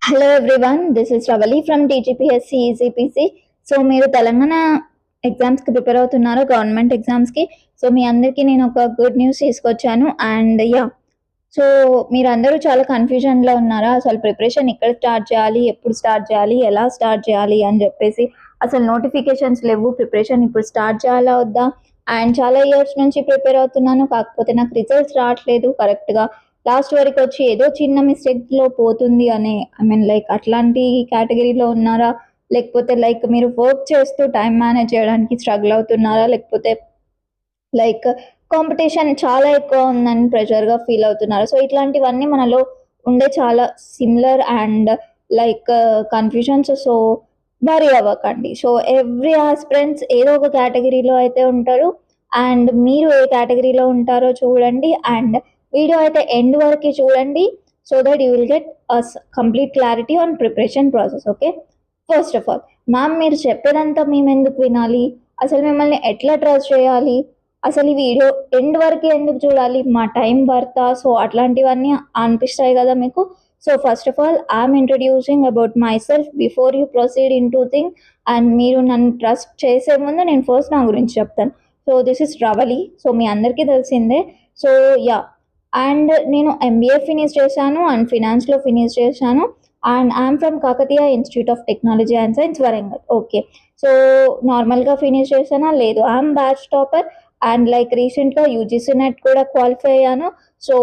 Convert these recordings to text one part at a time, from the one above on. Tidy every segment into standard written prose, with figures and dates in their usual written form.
Hello everyone, this is Ravali from TGPSC ఈజీపీసీ. So మీరు తెలంగాణ ఎగ్జామ్స్కి ప్రిపేర్ అవుతున్నారో, గవర్నమెంట్ ఎగ్జామ్స్కి. సో మీ అందరికీ నేను ఒక గుడ్ న్యూస్ తీసుకొచ్చాను. అండ్ సో మీరందరూ చాలా కన్ఫ్యూజన్లో ఉన్నారా? అసలు ప్రిపరేషన్ ఎక్కడ స్టార్ట్ చేయాలి, ఎప్పుడు స్టార్ట్ చేయాలి, ఎలా స్టార్ట్ చేయాలి అని చెప్పేసి. అసలు నోటిఫికేషన్స్ లేవు, ప్రిపరేషన్ ఇప్పుడు స్టార్ట్ చేయాలా వద్దా? అండ్ చాలా ఇయర్స్ నుంచి ప్రిపేర్ అవుతున్నాను, కాకపోతే నాకు రిజల్ట్స్ రావట్లేదు కరెక్ట్గా. లాస్ట్ వరకు వచ్చి ఏదో చిన్న మిస్టేక్లో పోతుంది అనే లైక్ అట్లాంటి కేటగిరీలో ఉన్నారా? లేకపోతే లైక్ మీరు వర్క్ చేస్తూ టైం మేనేజ్ చేయడానికి స్ట్రగుల్ అవుతున్నారా? లేకపోతే లైక్ కాంపిటీషన్ చాలా ఎక్కువ ఉందని ప్రెషర్గా ఫీల్ అవుతున్నారా? సో ఇట్లాంటివన్నీ మనలో ఉండే చాలా similar and like confusions. So worry అవ్వకండి. సో ఎవ్రీ ఆస్పిరెంట్స్ ఏదో ఒక కేటగిరీలో అయితే ఉంటారు. అండ్ మీరు ఏ కేటగిరీలో ఉంటారో చూడండి. అండ్ వీడియో అయితే ఎండ్ వరకు చూడండి, so that you will get complete clarity on preparation process. Okay, first of all ma'am, మీరు చెప్పేదంతా మేము ఎందుకు వినాలి? అసలు మిమ్మల్ని ఎట్లా ట్రస్ట్ చేయాలి? అసలు ఈ వీడియో ఎండ్ వరకు ఎందుకు చూడాలి? మా టైం వర్తా? సో అట్లాంటివన్నీ అనిపిస్తాయి కదా మీకు. So first of all I'm introducing about my self before you proceed in to thing. And మీరు నన్ను ట్రస్ట్ చేసే ముందు నేను ఫస్ట్ నా గురించి చెప్తాను. So this is Ravali. So మీ అందరికీ తెలిసిందే. సో అండ్ నేను ఎంబీఏ ఫినిష్ చేశాను అండ్ ఫినాన్స్లో ఫినిష్ చేశాను. And I'm from Kakatiya institute of technology and science, Warangal. Okay, so నార్మల్గా ఫినిష్ చేశానా? లేదు, I'm batch topper. And like రీసెంట్గా యూజీసీ నెట్ కూడా క్వాలిఫై అయ్యాను. So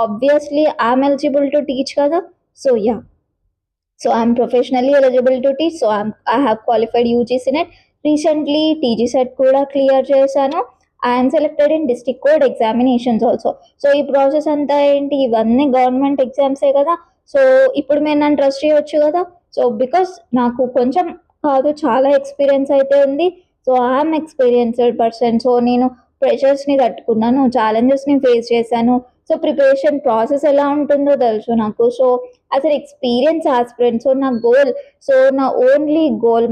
obviously I'm eligible to teach కదా. So so I'm professionally eligible to teach. So I have qualified UGC NET. Recently TG set కూడా clear చేశాను. And selected in district code examinations also. So ఈ process అంతా ఏంటి? ఇవన్నీ government ఎగ్జామ్సే కదా. So ఇప్పుడు మీరు నన్ను ట్రస్ట్ చేయొచ్చు కదా. సో బికాస్ నాకు కొంచెం కాదు చాలా ఎక్స్పీరియన్స్ అయితే ఉంది. So I'm experienced person. So నేను ప్రెషర్స్ని తట్టుకున్నాను, ఛాలెంజెస్ని ఫేస్ చేశాను. సో ప్రిపరేషన్ ప్రాసెస్ ఎలా ఉంటుందో తెలుసు నాకు. సో అసలు ఎక్స్పీరియన్స్ ఆస్పిరెంట్. సో నా గోల్, సో నా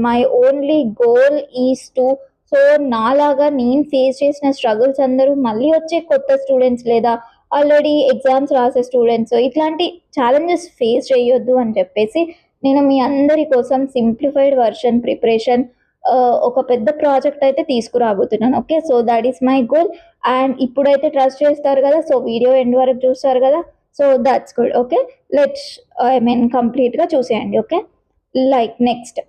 my only goal is to, so నాలాగా నేను ఫేస్ చేసిన స్ట్రగుల్స్ అందరూ మళ్ళీ వచ్చే కొత్త స్టూడెంట్స్ లేదా ఆల్రెడీ ఎగ్జామ్స్ రాసే స్టూడెంట్స్ ఇట్లాంటి ఛాలెంజెస్ ఫేస్ చేయొద్దు అని చెప్పేసి నేను మీ అందరి కోసం సింప్లిఫైడ్ వర్షన్ ప్రిపరేషన్ ఒక పెద్ద ప్రాజెక్ట్ అయితే తీసుకురాబోతున్నాను. Okay, so that is my goal. And ఇప్పుడైతే ట్రస్ట్ చేస్తారు కదా, సో వీడియో ఎండ్ వరకు చూస్తారు కదా. So that's good. Okay, let's కంప్లీట్గా చూసేయండి. Okay, like next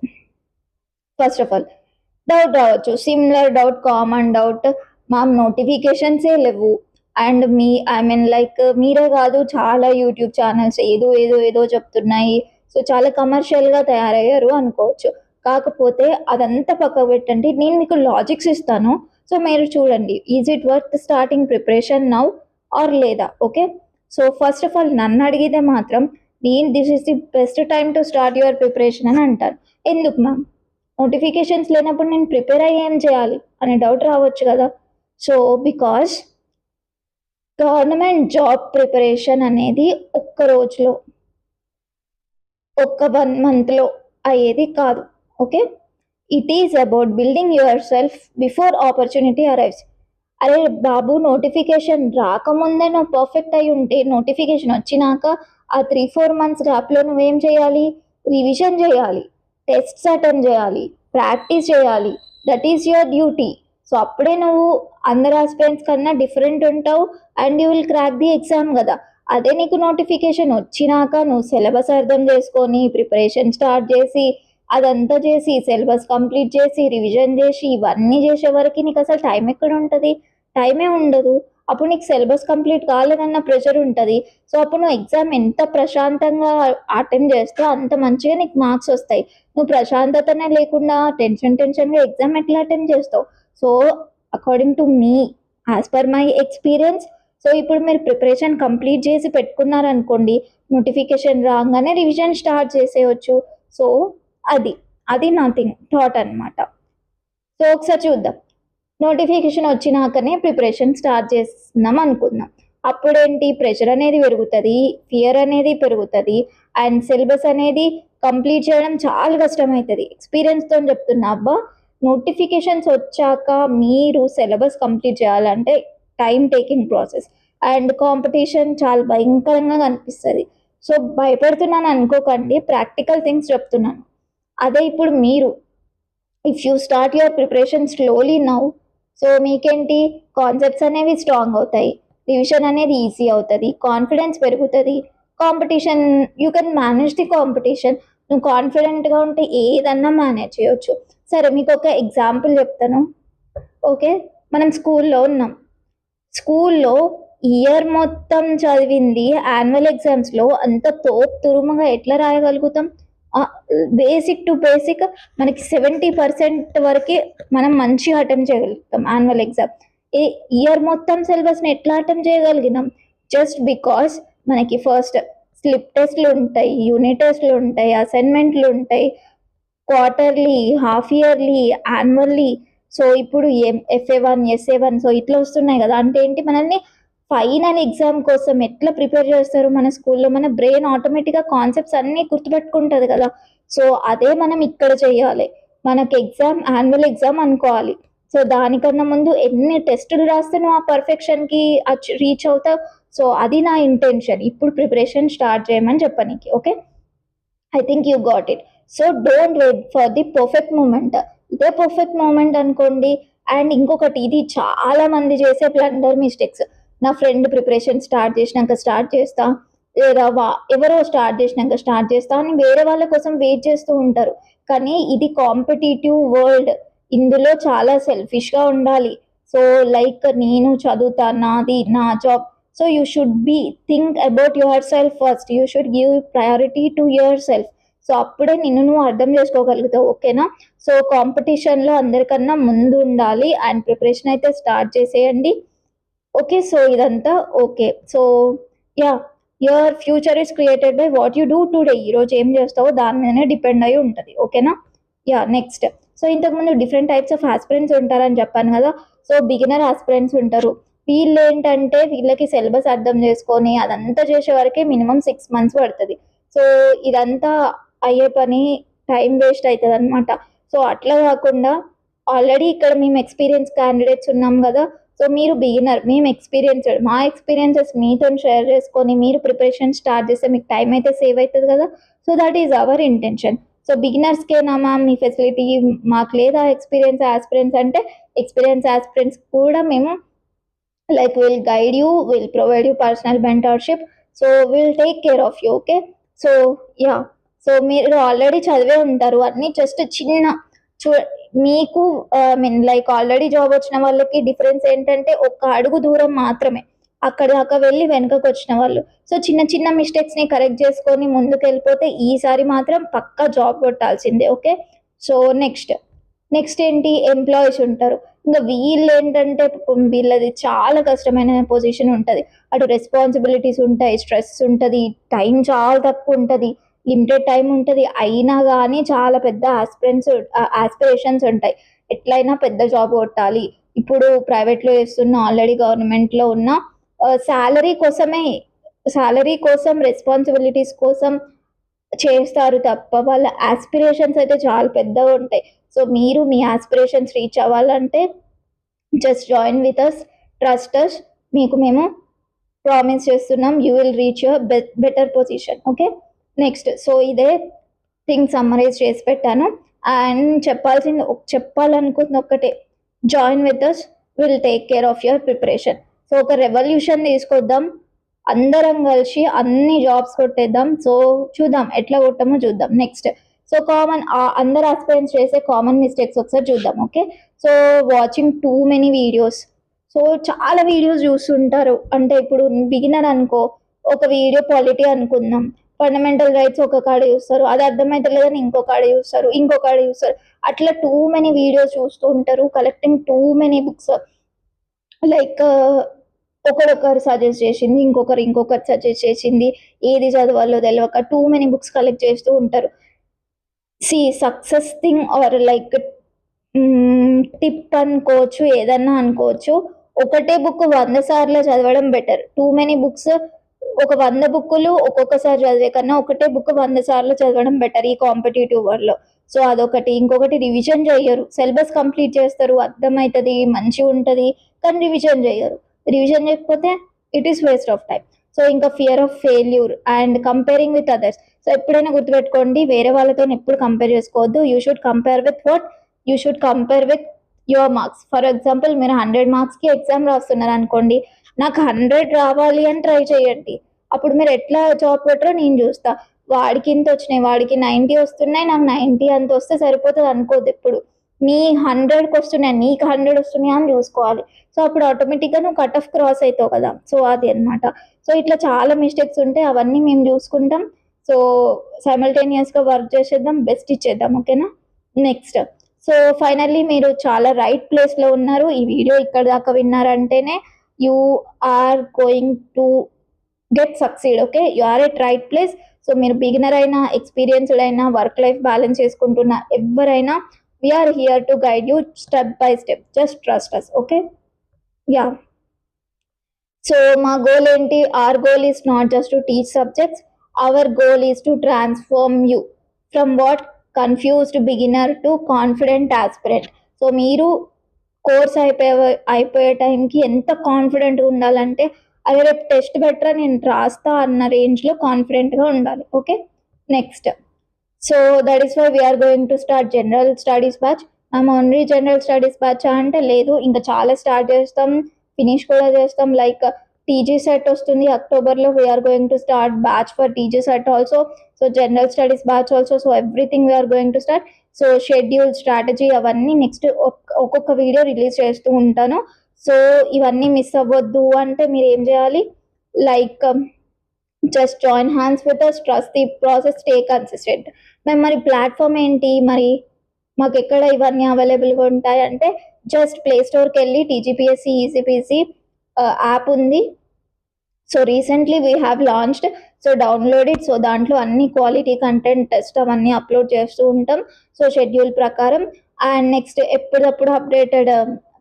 first of all doubt రావచ్చు, similar doubt, common doubt. Ma'am నోటిఫికేషన్సే లేవు. అండ్ లైక్ మీరే కాదు, చాలా యూట్యూబ్ ఛానల్స్ ఏదో ఏదో ఏదో చెప్తున్నాయి. సో చాలా కమర్షియల్గా తయారయ్యారు అనుకోవచ్చు. కాకపోతే అదంతా పక్కకు పెట్టండి, నేను మీకు లాజిక్స్ ఇస్తాను. సో మీరు చూడండి, is it worth starting preparation now or లేదా? Okay, so first of all నన్ను అడిగితే మాత్రం నేను this is the best time to start your preparation అని అంటాను. ఎందుకు మ్యామ్? నోటిఫికేషన్స్ లేనప్పుడు నేను ప్రిపేర్ అయ్యి ఏం చేయాలి అనే డౌట్ రావచ్చు కదా. So because government job preparation అనేది ఒక్క రోజులో, ఒక్క 1 monthలో అయ్యేది కాదు. Okay, it is about building your self before opportunity arrives. అరే బాబు, నోటిఫికేషన్ రాకముందే నువ్వు పర్ఫెక్ట్ అయి ఉంటే నోటిఫికేషన్ వచ్చినాక ఆ 3-4 months గ్యాప్లో నువ్వేం చేయాలి? రివిజన్ చేయాలి, టెస్ట్స్ అటెండ్ చేయాలి, ప్రాక్టీస్ చేయాలి. That is your duty. So అప్పుడే నువ్వు అందరు ఆస్పిరెంట్స్ కన్నా డిఫరెంట్ ఉంటావు and you will crack the exam కదా. అదే నీకు నోటిఫికేషన్ వచ్చినాక నువ్వు సిలబస్ అర్థం చేసుకొని ప్రిపరేషన్ స్టార్ట్ చేసి అదంతా చేసి సిలబస్ కంప్లీట్ చేసి రివిజన్ చేసి ఇవన్నీ చేసే వరకు నీకు అసలు టైం ఎక్కడ ఉంటుంది? టైమే ఉండదు. అప్పుడు నీకు సిలబస్ కంప్లీట్ కాలేదన్న ప్రెషర్ ఉంటుంది. సో అప్పుడు నువ్వు ఎగ్జామ్ ఎంత ప్రశాంతంగా అటెండ్ చేస్తే అంత మంచిగా నీకు మార్క్స్ వస్తాయి. నువ్వు ప్రశాంతతనే లేకుండా టెన్షన్గా ఎగ్జామ్ ఎట్లా అటెండ్ చేస్తావు? So according to me, as per my experience, so ఇప్పుడు మీరు ప్రిపరేషన్ కంప్లీట్ చేసి పెట్టుకున్నారనుకోండి, నోటిఫికేషన్ రాగానే రివిజన్ స్టార్ట్ చేసేయచ్చు. సో అది నథింగ్ థాట్ అనమాట. సో ఒకసారి చూద్దాం. నోటిఫికేషన్ వచ్చినాకనే ప్రిపరేషన్ స్టార్ట్ చేస్తున్నాం అనుకుందాం. అప్పుడేంటి? ప్రెషర్ అనేది పెరుగుతుంది, ఫియర్ అనేది పెరుగుతుంది, అండ్ సిలబస్ అనేది కంప్లీట్ చేయడం చాలా కష్టమవుతుంది. ఎక్స్పీరియన్స్తో చెప్తున్నా అబ్బా. నోటిఫికేషన్స్ వచ్చాక మీరు సిలబస్ కంప్లీట్ చేయాలంటే time taking process and competition చాలా భయంకరంగా కనిపిస్తుంది. సో భయపెడుతున్నాను అనుకోకండి, ప్రాక్టికల్ థింగ్స్ చెప్తున్నాను. అదే ఇప్పుడు మీరు if you start your preparation slowly now, so మీకేంటి కాన్సెప్ట్స్ అనేవి స్ట్రాంగ్ అవుతాయి, రివిజన్ అనేది ఈజీ అవుతుంది, కాన్ఫిడెన్స్ పెరుగుతుంది, competition you can manage the competition. నువ్వు కాన్ఫిడెంట్గా ఉంటే ఏదన్నా మేనేజ్ చేయొచ్చు. సరే మీకు ఒక ఎగ్జాంపుల్ చెప్తాను. ఓకే, మనం స్కూల్లో ఉన్నాం. స్కూల్లో ఇయర్ మొత్తం చదివింది యాన్యువల్ ఎగ్జామ్స్లో అంత తురుముగా ఎట్లా రాయగలుగుతాం? బేసిక్ టు బేసిక్ మనకి 70% వరకు మనం మంచిగా అటెంప్ట్ చేయగలుగుతాం యాన్యువల్ ఎగ్జామ్. ఏ ఇయర్ మొత్తం సిలబస్ని ఎట్లా అటెంప్ట్ చేయగలిగినాం? జస్ట్ బికాస్ మనకి ఫస్ట్ స్లిప్ టెస్ట్లు ఉంటాయి, యూనిట్ టెస్ట్లు ఉంటాయి, అసైన్మెంట్లు ఉంటాయి, quarterly, half yearly, annually. So ఇప్పుడు FA1 SA1 సో ఇట్లా వస్తున్నాయి కదా. అంటే ఏంటి, మనల్ని ఫైనల్ ఎగ్జామ్ కోసం ఎట్లా ప్రిపేర్ చేస్తారు మన స్కూల్లో? మన బ్రెయిన్ ఆటోమేటిక్గా కాన్సెప్ట్స్ అన్నీ గుర్తుపెట్టుకుంటుంది కదా. సో అదే మనం ఇక్కడ చేయాలి. మనకి ఎగ్జామ్ యాన్యువల్ ఎగ్జామ్ అనుకోవాలి. సో దానికన్నా ముందు ఎన్ని టెస్టులు రాస్తే నువ్వు ఆ పర్ఫెక్షన్కి రీచ్ అవుతావు. సో అది నా ఇంటెన్షన్, ఇప్పుడు ప్రిపరేషన్ స్టార్ట్ చేయమని చెప్పనీకి. Okay, I think you got it. So don't wait for the perfect moment. ఇదే పర్ఫెక్ట్ మూమెంట్ అనుకోండి. అండ్ ఇంకొకటి, ఇది చాలా మంది చేసే బ్లండర్ మిస్టేక్స్. నా ఫ్రెండ్ ప్రిపరేషన్ స్టార్ట్ చేసినాక స్టార్ట్ చేస్తా, లేదా ఎవరో స్టార్ట్ చేసినాక స్టార్ట్ చేస్తా అని వేరే వాళ్ళ కోసం వెయిట్ చేస్తూ ఉంటారు. కానీ ఇది కాంపిటేటివ్ వరల్డ్, ఇందులో చాలా సెల్ఫిష్గా ఉండాలి. సో లైక్ నేను చదువుతా, నాది నా job. So you should be think about your self first. You should give priority to your self. So అప్పుడే నిన్ను నువ్వు అర్థం చేసుకోగలుగుతావు. ఓకేనా? సో కాంపిటీషన్లో అందరికన్నా ముందు ఉండాలి అండ్ ప్రిపరేషన్ అయితే స్టార్ట్ చేసేయండి. ఓకే, సో ఇదంతా okay. So yeah, your future is created by what you do today. ఈరోజు ఏం చేస్తావో దాని మీదనే డిపెండ్ అయి ఉంటుంది. ఓకేనా? Yeah, next. సో ఇంతకుముందు డిఫరెంట్ టైప్స్ ఆఫ్ ఆస్పిరెంట్స్ ఉంటారని చెప్పాను కదా. సో బిగినర్ ఆస్పిరెంట్స్ ఉంటారు. వీళ్ళు ఏంటంటే వీళ్ళకి సిలబస్ అర్థం చేసుకొని అదంతా చేసే వరకే మినిమం 6 months పడుతుంది. సో ఇదంతా అయ్యే పని, టైం వేస్ట్ అవుతుంది అనమాట. సో అట్లా కాకుండా ఆల్రెడీ ఇక్కడ మేము ఎక్స్పీరియన్స్ క్యాండిడేట్స్ ఉన్నాం కదా. సో మీరు బిగినర్, మేము ఎక్స్పీరియన్స్డ్, మా ఎక్స్పీరియన్సెస్ మీతో షేర్ చేసుకొని మీరు ప్రిపరేషన్ స్టార్ట్ చేస్తే మీకు టైం అయితే సేవ్ అవుతుంది కదా. So that is our intention. So బిగినర్స్కేనా మ్యామ్ మీ ఫెసిలిటీ, మాకు లేదా ఎక్స్పీరియన్స్ ఆస్పిరెంట్స్ అంటే, ఎక్స్పీరియన్స్ ఆస్పిరెంట్స్ కూడా మేము like we'll guide you, we'll provide you personal mentorship, so we'll take care of you. Okay, so yeah, so మీరు already చదివే ఉంటారు అన్నీ. జస్ట్ చిన్న మీకు మీన్ లైక్ ఆల్రెడీ జాబ్ వచ్చిన వాళ్ళకి డిఫరెన్స్ ఏంటంటే ఒక అడుగు దూరం మాత్రమే, అక్కడ దాకా వెళ్ళి వెనుకకు వచ్చిన వాళ్ళు. సో చిన్న చిన్న మిస్టేక్స్ని కరెక్ట్ చేసుకొని ముందుకు వెళ్ళిపోతే ఈసారి మాత్రం పక్కా జాబ్ కొట్టాల్సిందే. ఓకే, సో నెక్స్ట్ ఏంటి, ఎంప్లాయీస్ ఉంటారు. ఇంకా వీళ్ళు ఏంటంటే వీళ్ళది చాలా కష్టమైన పొజిషన్ ఉంటుంది. అటు రెస్పాన్సిబిలిటీస్ ఉంటాయి, స్ట్రెస్ ఉంటుంది, టైం చాలా తక్కువ ఉంటుంది, లిమిటెడ్ టైం ఉంటుంది. అయినా కానీ చాలా పెద్ద ఆస్పిరేషన్స్ ఉంటాయి. ఎట్లయినా పెద్ద జాబ్ కొట్టాలి. ఇప్పుడు ప్రైవేట్లో చేస్తున్న, ఆల్రెడీ గవర్నమెంట్లో ఉన్న శాలరీ కోసం, రెస్పాన్సిబిలిటీస్ కోసం చేస్తారు తప్ప వాళ్ళ ఆస్పిరేషన్స్ అయితే చాలా పెద్దగా ఉంటాయి. సో మీరు మీ ఆస్పిరేషన్స్ రీచ్ అవ్వాలంటే just join with us, trust us. మీకు మేము ప్రామిస్ చేస్తున్నాం, you will reach your better position. Okay, next. So ఇదే థింగ్ సమ్మరైజ్ చేసి పెట్టాను. అండ్ చెప్పాలనుకుంది ఒక్కటే, join with us, will take care of your preparation. So ఒక రెవల్యూషన్ తీసుకొద్దాం, అందరం కలిసి అన్ని జాబ్స్ కొట్టేద్దాం. సో చూద్దాం ఎట్లా కొట్టామో చూద్దాం. నెక్స్ట్, సో అందరు ఆస్పిరెంట్స్ చేసే కామన్ మిస్టేక్స్ ఒకసారి చూద్దాం. Okay, so watching too many videos. So చాలా వీడియోస్ చూస్తుంటారు. అంటే ఇప్పుడు బిగినర్ అనుకో, ఒక వీడియో పాలిటీ అనుకుందాం, ఫండమెంటల్ రైట్స్ ఒక కాడ చూస్తారు, అది అర్థమైతే లేదని ఇంకో కాడ చూస్తారు. అట్లా టూ మెనీ వీడియోస్ చూస్తూ ఉంటారు, collecting too many books. Like ఒకరొకరు సజెస్ట్ చేసింది, ఇంకొకరు సజెస్ట్ చేసింది, ఏది చదవాలో తెలియక టూ మెనీ బుక్స్ కలెక్ట్ చేస్తూ ఉంటారు. Success thing or like tip అనుకోవచ్చు, ఏదన్నా అనుకోవచ్చు. ఒకటే బుక్ 100 సార్లు చదవడం బెటర్. టూ మెనీ బుక్స్, ఒక 100 బుక్కులు ఒక్కొక్కసారి చదివే కన్నా ఒకటే బుక్ 100 సార్లు చదవడం బెటర్ ఈ కాంపిటేటివ్ వరల్డ్లో. సో అదొకటి. ఇంకొకటి, రివిజన్ చేయరు. సిలబస్ కంప్లీట్ చేస్తారు, అర్థమవుతుంది, మంచిగా ఉంటుంది, కానీ రివిజన్ చేయరు. రివిజన్ చేయకపోతే it is waste of time. So ఇంకా fear of failure and comparing with others. So ఎప్పుడైనా గుర్తుపెట్టుకోండి, వేరే వాళ్ళతో ఎప్పుడు కంపేర్ చేసుకోవద్దు. You should compare with what, you should compare with your marks. For example మీరు 100 మార్క్స్కి ఎగ్జామ్ రాస్తున్నారు అనుకోండి, నాకు 100 రావాలి అని ట్రై చేయండి. అప్పుడు మీరు ఎట్లా జాబ్ కొట్టరో నేను చూస్తా. వాడికి ఇంత వచ్చినాయి, వాడికి 90 వస్తున్నాయి, నాకు 90 అంత వస్తే సరిపోతుంది అనుకోద్దు. ఎప్పుడు నీ 100కి వస్తున్నాయి, నీకు 100 వస్తున్నాయి అని చూసుకోవాలి. సో అప్పుడు ఆటోమేటిక్గా నువ్వు కట్ ఆఫ్ క్రాస్ అవుతావు కదా. సో అది అనమాట. సో ఇట్లా చాలా మిస్టేక్స్ ఉంటాయి, అవన్నీ మేము చూసుకుంటాం. సో సైమల్టేనియస్గా వర్క్ చేసేద్దాం, బెస్ట్ ఇచ్చేద్దాం. ఓకేనా. నెక్స్ట్, సో ఫైనల్లీ మీరు చాలా రైట్ ప్లేస్లో ఉన్నారు. ఈ వీడియో ఇక్కడ దాకా విన్నారంటేనే you are going to get succeed. Okay, you are at right place. So మీరు బిగినర్ అయినా, ఎక్స్పీరియన్స్డ్ అయినా, వర్క్ లైఫ్ బ్యాలెన్స్ చేసుకుంటున్న ఎవరైనా, we are here to guide you step by step. Just trust us. Okay, yeah. So మా goal ఏంటి? Our goal is not just to teach subjects, our goal is to transform you from what confused beginner to confident aspirant. So మీరు course అయిపోయే టైంకి ఎంత కాన్ఫిడెంట్గా ఉండాలంటే, అదే రేపు టెస్ట్ బెటరా నేను రాస్తా అన్న రేంజ్లో కాన్ఫిడెంట్గా ఉండాలి. Okay. Next, so that is why we are going to start general studies batch. మేము ఓన్లీ జనరల్ స్టడీస్ బ్యాచ్ అంటే లేదు, ఇంకా చాలా స్టార్ట్ చేస్తాం, ఫినిష్ కూడా చేస్తాం. లైక్ టీజీ సెట్ వస్తుంది అక్టోబర్లో, we are going to start batch for TG set also. So general studies batch also. So everything we are going to start. So schedule, strategy అవన్నీ నెక్స్ట్ ఒక్కొక్క వీడియో రిలీజ్ చేస్తూ ఉంటాను. So ఇవన్నీ miss అవ్వద్దు అంటే మీరు ఏం చేయాలి? Like just join hands with us, trust the process, stay consistent. మేము మరి ప్లాట్ఫామ్ ఏంటి, మరి మాకు ఎక్కడ ఇవన్నీ అవైలబుల్గా ఉంటాయి అంటే, జస్ట్ ప్లే స్టోర్కి వెళ్ళి టీజీపీఎస్సీ ఈజీపీసీ యాప్ ఉంది. So recently we have launched, so download it. So దాంట్లో అన్ని క్వాలిటీ కంటెంట్, టెస్ట్ అవన్నీ అప్లోడ్ చేస్తూ ఉంటాం. సో షెడ్యూల్ ప్రకారం. అండ్ నెక్స్ట్ ఎప్పుడప్పుడు అప్డేటెడ్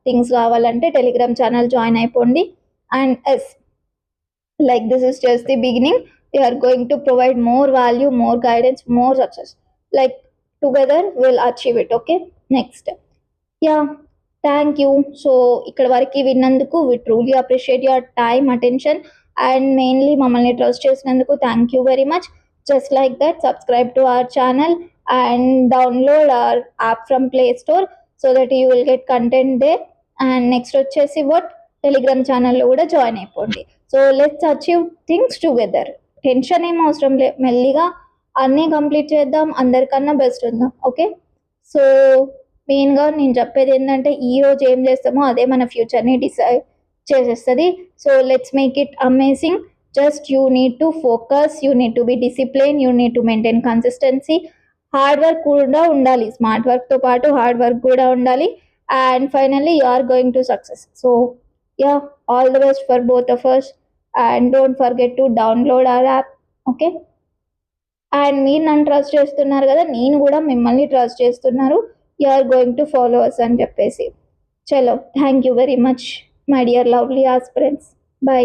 థింగ్స్ కావాలంటే టెలిగ్రామ్ ఛానల్ జాయిన్ అయిపోండి. And yes, like this is just the beginning. We are going to provide more value, more guidance, more success. Like together we'll achieve it. Okay. Next, yeah, thank you. So ఇక్కడ వరకు విన్నందుకు we truly appreciate your time, attention, and mainly మమ్మల్ని trust చేసినందుకు thank you very much. Just like that, subscribe to our channel and download our app from Play Store so that you will get content there. And next వచ్చేసి what, Telegram ఛానల్లో కూడా join అయిపోండి. So let's achieve things together. Tension ఏం అవసరం లేదు, మెల్లిగా అన్నీ complete చేద్దాం, అందరికన్నా బెస్ట్ ఉందాం. ఓకే. సో మెయిన్గా నేను చెప్పేది ఏంటంటే, ఈరోజు ఏం చేస్తామో అదే మన ఫ్యూచర్ని డిసైడ్ చేసేస్తుంది. So let's make it amazing. Just you need to focus, you need to be discipline, you need to maintain consistency. Hard work కూడా ఉండాలి, స్మార్ట్ వర్క్తో పాటు హార్డ్ వర్క్ కూడా ఉండాలి. And finally you are going to success. So yeah, all the best for both of us, and don't forget to download our app. Okay. And మీరు నన్ను trust చేస్తున్నారు కదా, నేను కూడా మిమ్మల్ని ట్రస్ట్ చేస్తున్నారు. You are going to follow us అని చెప్పేసి. చలో, thank you very much my dear lovely aspirants. By.